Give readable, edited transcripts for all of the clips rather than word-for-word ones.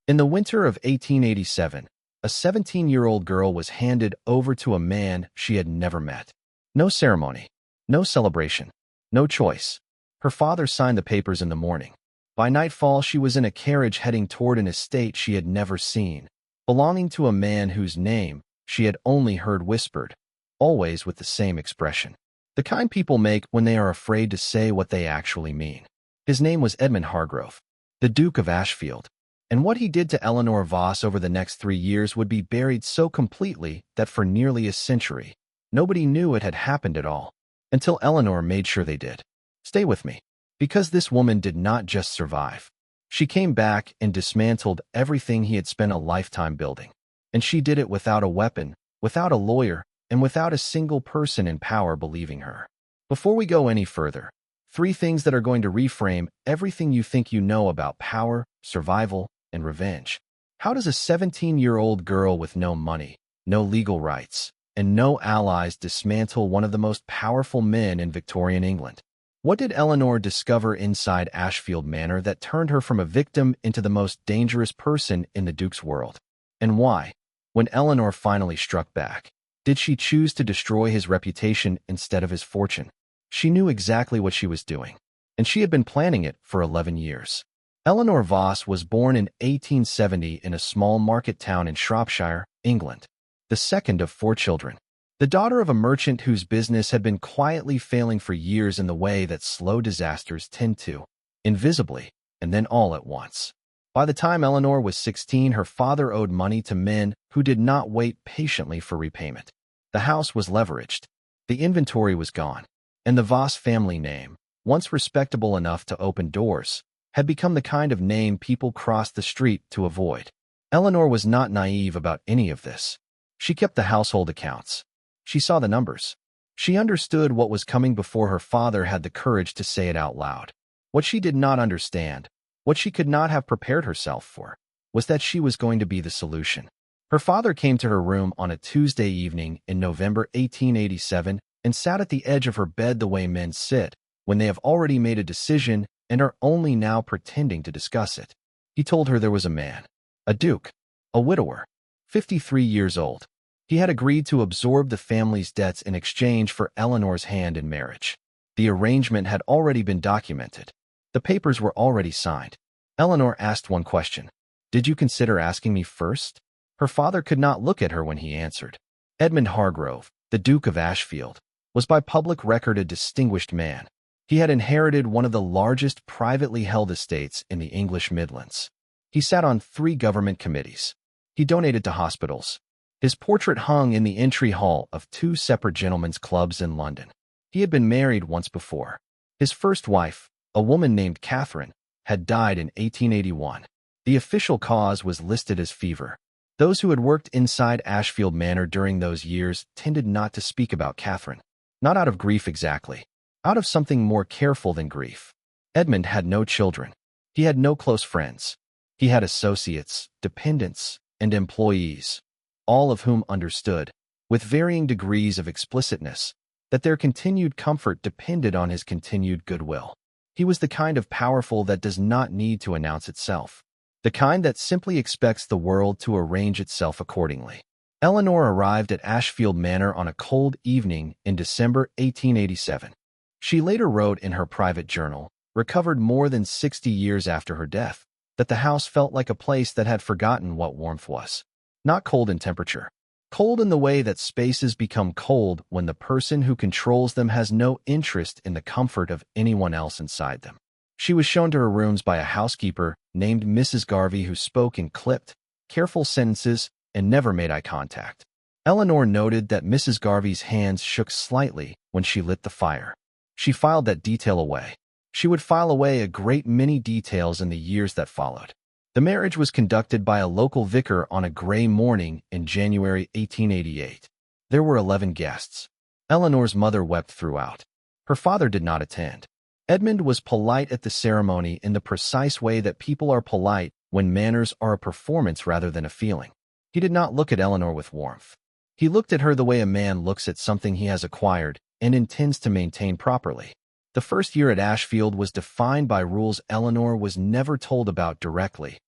In the winter of 1887, a 17-year-old girl was handed over to a man she had never met. No ceremony, no celebration, no choice. Her father signed the papers in the morning. By nightfall, she was in a carriage heading toward an estate she had never seen, belonging to a man whose name she had only heard whispered, always with the same expression. The kind people make when they are afraid to say what they actually mean. His name was Edmund Hargrove, the Duke of Ashfield. And what he did to Eleanor Voss over the next 3 years would be buried so completely that for nearly a century, nobody knew it had happened at all, until Eleanor made sure they did. Stay with me, because this woman did not just survive. She came back and dismantled everything he had spent a lifetime building. And she did it without a weapon, without a lawyer, and without a single person in power believing her. Before we go any further, 3 things that are going to reframe everything you think you know about power, survival, and revenge. How does a 17-year-old girl with no money, no legal rights, and no allies dismantle one of the most powerful men in Victorian England? What did Eleanor discover inside Ashfield Manor that turned her from a victim into the most dangerous person in the Duke's world? And why, when Eleanor finally struck back, did she choose to destroy his reputation instead of his fortune? She knew exactly what she was doing, and she had been planning it for 11 years. Eleanor Voss was born in 1870 in a small market town in Shropshire, England, the second of 4 children. The daughter of a merchant whose business had been quietly failing for years in the way that slow disasters tend to, invisibly, and then all at once. By the time Eleanor was 16, her father owed money to men who did not wait patiently for repayment. The house was leveraged, the inventory was gone, and the Voss family name, once respectable enough to open doors, had become the kind of name people crossed the street to avoid. Eleanor was not naive about any of this. She kept the household accounts. She saw the numbers. She understood what was coming before her father had the courage to say it out loud. What she did not understand, what she could not have prepared herself for, was that she was going to be the solution. Her father came to her room on a Tuesday evening in November 1887 and sat at the edge of her bed the way men sit when they have already made a decision and are only now pretending to discuss it. He told her there was a man, a duke, a widower, 53 years old. He had agreed to absorb the family's debts in exchange for Eleanor's hand in marriage. The arrangement had already been documented. The papers were already signed. Eleanor asked one question. "Did you consider asking me first?" Her father could not look at her when he answered. Edmund Hargrove, the Duke of Ashfield, was by public record a distinguished man. He had inherited one of the largest privately held estates in the English Midlands. He sat on 3 government committees. He donated to hospitals. His portrait hung in the entry hall of 2 separate gentlemen's clubs in London. He had been married once before. His first wife, a woman named Catherine, had died in 1881. The official cause was listed as fever. Those who had worked inside Ashfield Manor during those years tended not to speak about Catherine. Not out of grief exactly. Out of something more careful than grief. Edmund had no children. He had no close friends. He had associates, dependents, and employees, all of whom understood, with varying degrees of explicitness, that their continued comfort depended on his continued goodwill. He was the kind of powerful that does not need to announce itself, the kind that simply expects the world to arrange itself accordingly. Eleanor arrived at Ashfield Manor on a cold evening in December 1887. She later wrote in her private journal, recovered more than 60 years after her death, that the house felt like a place that had forgotten what warmth was. Not cold in temperature. Cold in the way that spaces become cold when the person who controls them has no interest in the comfort of anyone else inside them. She was shown to her rooms by a housekeeper named Mrs. Garvey who spoke in clipped, careful sentences and never made eye contact. Eleanor noted that Mrs. Garvey's hands shook slightly when she lit the fire. She filed that detail away. She would file away a great many details in the years that followed. The marriage was conducted by a local vicar on a gray morning in January 1888. There were 11 guests. Eleanor's mother wept throughout. Her father did not attend. Edmund was polite at the ceremony in the precise way that people are polite when manners are a performance rather than a feeling. He did not look at Eleanor with warmth. He looked at her the way a man looks at something he has acquired and intends to maintain properly. The first year at Ashfield was defined by rules Eleanor was never told about directly,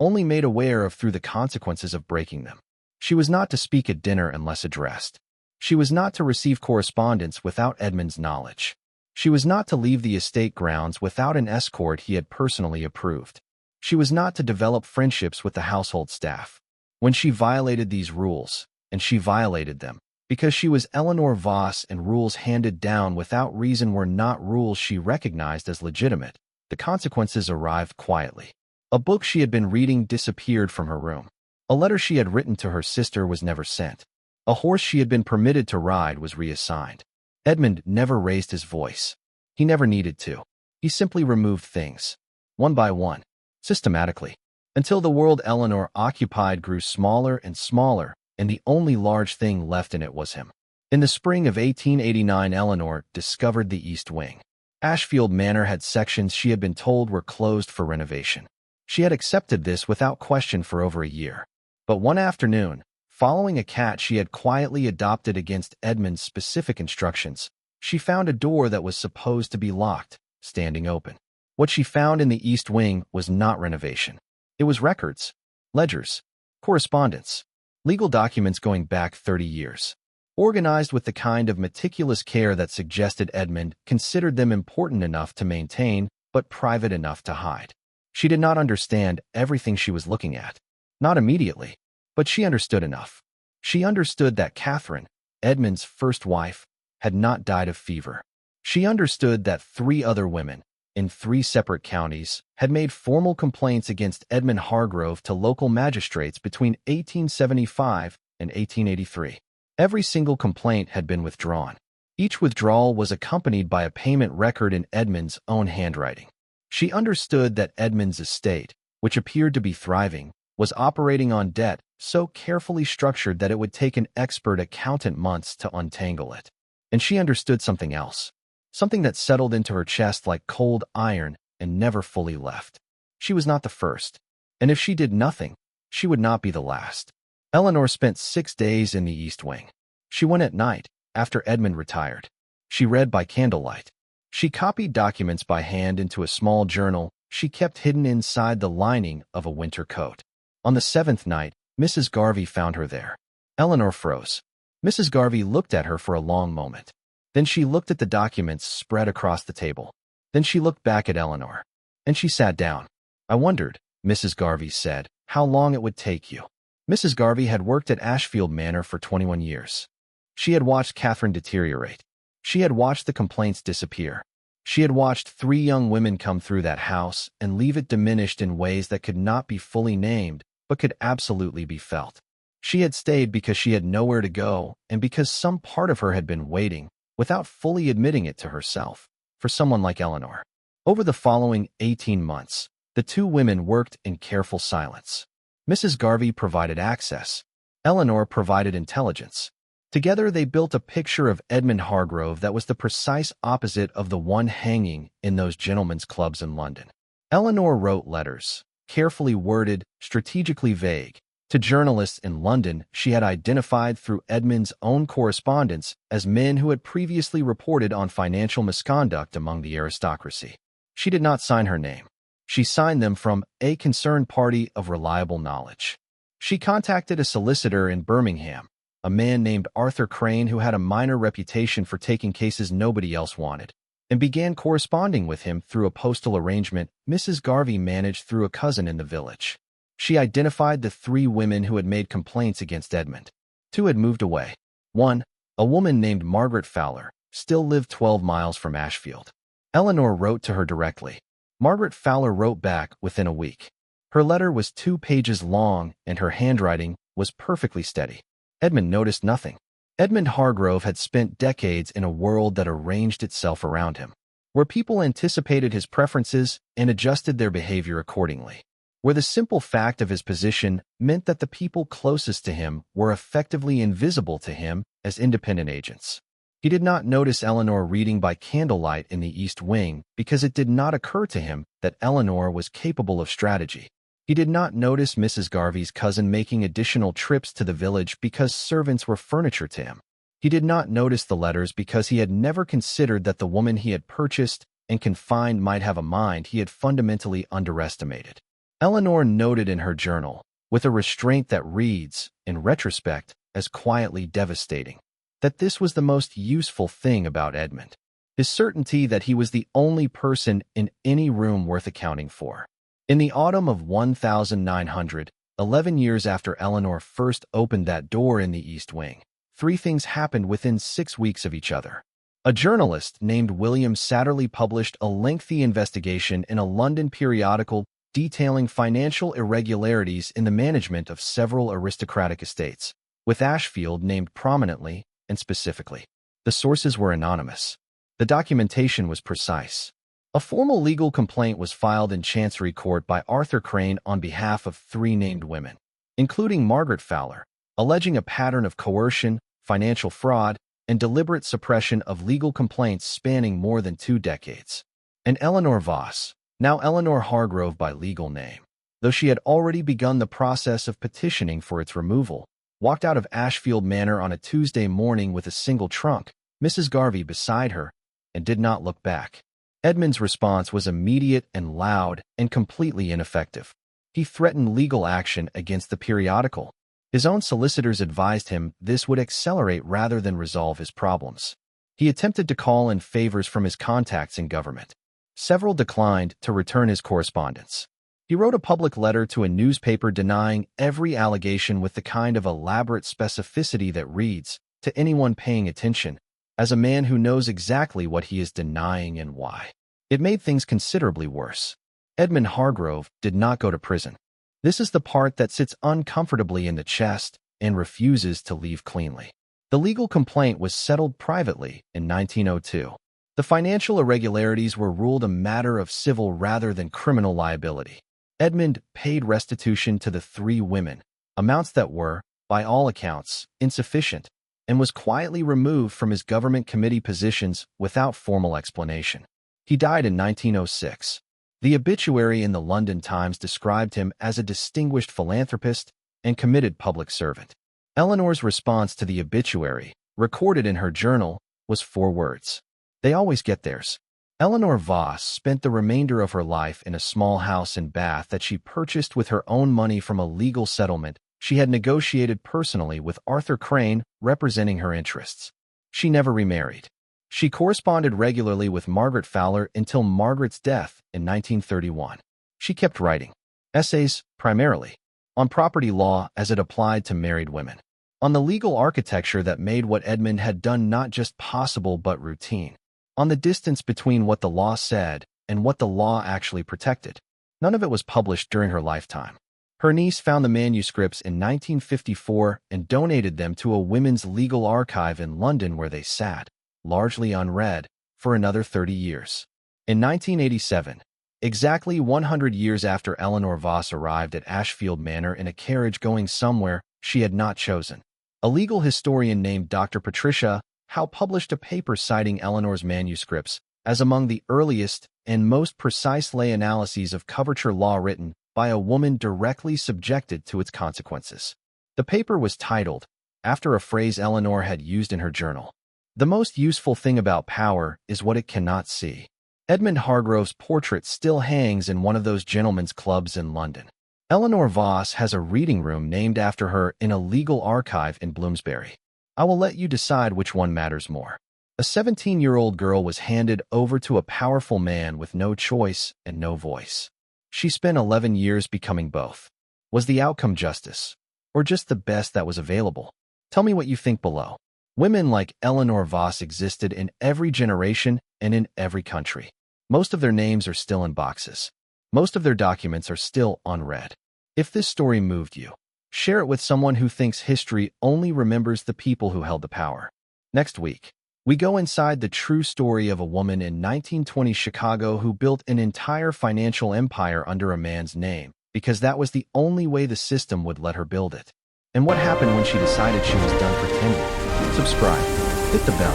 only made aware of through the consequences of breaking them. She was not to speak at dinner unless addressed. She was not to receive correspondence without Edmund's knowledge. She was not to leave the estate grounds without an escort he had personally approved. She was not to develop friendships with the household staff. When she violated these rules, and she violated them, because she was Eleanor Voss and rules handed down without reason were not rules she recognized as legitimate, the consequences arrived quietly. A book she had been reading disappeared from her room. A letter she had written to her sister was never sent. A horse she had been permitted to ride was reassigned. Edmund never raised his voice. He never needed to. He simply removed things, one by one, systematically, until the world Eleanor occupied grew smaller and smaller, and the only large thing left in it was him. In the spring of 1889, Eleanor discovered the East Wing. Ashfield Manor had sections she had been told were closed for renovation. She had accepted this without question for over a year. But one afternoon, following a cat she had quietly adopted against Edmund's specific instructions, she found a door that was supposed to be locked, standing open. What she found in the East Wing was not renovation. It was records, ledgers, correspondence, legal documents going back 30 years. Organized with the kind of meticulous care that suggested Edmund considered them important enough to maintain, but private enough to hide. She did not understand everything she was looking at. Not immediately, but she understood enough. She understood that Catherine, Edmund's first wife, had not died of fever. She understood that 3 other women, in 3 separate counties, had made formal complaints against Edmund Hargrove to local magistrates between 1875 and 1883. Every single complaint had been withdrawn. Each withdrawal was accompanied by a payment record in Edmund's own handwriting. She understood that Edmund's estate, which appeared to be thriving, was operating on debt so carefully structured that it would take an expert accountant months to untangle it. And she understood something else, something that settled into her chest like cold iron and never fully left. She was not the first, and if she did nothing, she would not be the last. Eleanor spent 6 days in the East Wing. She went at night, after Edmund retired. She read by candlelight. She copied documents by hand into a small journal she kept hidden inside the lining of a winter coat. On the 7th night, Mrs. Garvey found her there. Eleanor froze. Mrs. Garvey looked at her for a long moment. Then she looked at the documents spread across the table. Then she looked back at Eleanor. And she sat down. "I wondered," Mrs. Garvey said, "how long it would take you." Mrs. Garvey had worked at Ashfield Manor for 21 years. She had watched Catherine deteriorate. She had watched the complaints disappear. She had watched 3 young women come through that house and leave it diminished in ways that could not be fully named, but could absolutely be felt. She had stayed because she had nowhere to go and because some part of her had been waiting, without fully admitting it to herself, for someone like Eleanor. Over the following 18 months, the 2 women worked in careful silence. Mrs. Garvey provided access. Eleanor provided intelligence. Together they built a picture of Edmund Hargrove that was the precise opposite of the one hanging in those gentlemen's clubs in London. Eleanor wrote letters, carefully worded, strategically vague, to journalists in London she had identified through Edmund's own correspondence as men who had previously reported on financial misconduct among the aristocracy. She did not sign her name. She signed them from a concerned party of reliable knowledge. She contacted a solicitor in Birmingham, a man named Arthur Crane who had a minor reputation for taking cases nobody else wanted, and began corresponding with him through a postal arrangement Mrs. Garvey managed through a cousin in the village. She identified the 3 women who had made complaints against Edmund. 2 had moved away. 1, a woman named Margaret Fowler, still lived 12 miles from Ashfield. Eleanor wrote to her directly. Margaret Fowler wrote back within a week. Her letter was 2 pages long and her handwriting was perfectly steady. Edmund noticed nothing. Edmund Hargrove had spent decades in a world that arranged itself around him, where people anticipated his preferences and adjusted their behavior accordingly, where the simple fact of his position meant that the people closest to him were effectively invisible to him as independent agents. He did not notice Eleanor reading by candlelight in the East Wing because it did not occur to him that Eleanor was capable of strategy. He did not notice Mrs. Garvey's cousin making additional trips to the village because servants were furniture to him. He did not notice the letters because he had never considered that the woman he had purchased and confined might have a mind he had fundamentally underestimated. Eleanor noted in her journal, with a restraint that reads, in retrospect, as quietly devastating, that this was the most useful thing about Edmund, his certainty that he was the only person in any room worth accounting for. In the autumn of 1900, 11 years after Eleanor first opened that door in the East Wing, three things happened within 6 weeks of each other. A journalist named William Satterley published a lengthy investigation in a London periodical detailing financial irregularities in the management of several aristocratic estates, with Ashfield named prominently and specifically. The sources were anonymous. The documentation was precise. A formal legal complaint was filed in Chancery Court by Arthur Crane on behalf of 3 named women, including Margaret Fowler, alleging a pattern of coercion, financial fraud, and deliberate suppression of legal complaints spanning more than 2 decades. And Eleanor Voss, now Eleanor Hargrove by legal name, though she had already begun the process of petitioning for its removal, walked out of Ashfield Manor on a Tuesday morning with a single trunk, Mrs. Garvey beside her, and did not look back. Edmund's response was immediate and loud and completely ineffective. He threatened legal action against the periodical. His own solicitors advised him this would accelerate rather than resolve his problems. He attempted to call in favors from his contacts in government. Several declined to return his correspondence. He wrote a public letter to a newspaper denying every allegation with the kind of elaborate specificity that reads, to anyone paying attention, as a man who knows exactly what he is denying and why. It made things considerably worse. Edmund Hargrove did not go to prison. This is the part that sits uncomfortably in the chest and refuses to leave cleanly. The legal complaint was settled privately in 1902. The financial irregularities were ruled a matter of civil rather than criminal liability. Edmund paid restitution to the 3 women, amounts that were, by all accounts, insufficient, and was quietly removed from his government committee positions without formal explanation. He died in 1906. The obituary in the London Times described him as a distinguished philanthropist and committed public servant. Eleanor's response to the obituary, recorded in her journal, was 4 words. They always get theirs. Eleanor Voss spent the remainder of her life in a small house in Bath that she purchased with her own money from a legal settlement she had negotiated personally with Arthur Crane representing her interests. She never remarried. She corresponded regularly with Margaret Fowler until Margaret's death in 1931. She kept writing essays, primarily, on property law as it applied to married women, on the legal architecture that made what Edmund had done not just possible but routine, on the distance between what the law said and what the law actually protected. None of it was published during her lifetime. Her niece found the manuscripts in 1954 and donated them to a women's legal archive in London where they sat, largely unread, for another 30 years. In 1987, exactly 100 years after Eleanor Voss arrived at Ashfield Manor in a carriage going somewhere she had not chosen, a legal historian named Dr. Patricia Howe published a paper citing Eleanor's manuscripts as among the earliest and most precise lay analyses of coverture law written by a woman directly subjected to its consequences. The paper was titled, after a phrase Eleanor had used in her journal, "The most useful thing about power is what it cannot see." Edmund Hargrove's portrait still hangs in one of those gentlemen's clubs in London. Eleanor Voss has a reading room named after her in a legal archive in Bloomsbury. I will let you decide which one matters more. A 17-year-old girl was handed over to a powerful man with no choice and no voice. She spent 11 years becoming both. Was the outcome justice, or just the best that was available? Tell me what you think below. Women like Eleanor Voss existed in every generation and in every country. Most of their names are still in boxes. Most of their documents are still unread. If this story moved you, share it with someone who thinks history only remembers the people who held the power. Next week, we go inside the true story of a woman in 1920 Chicago who built an entire financial empire under a man's name because that was the only way the system would let her build it. And what happened when she decided she was done pretending? Subscribe, hit the bell,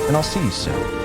and I'll see you soon.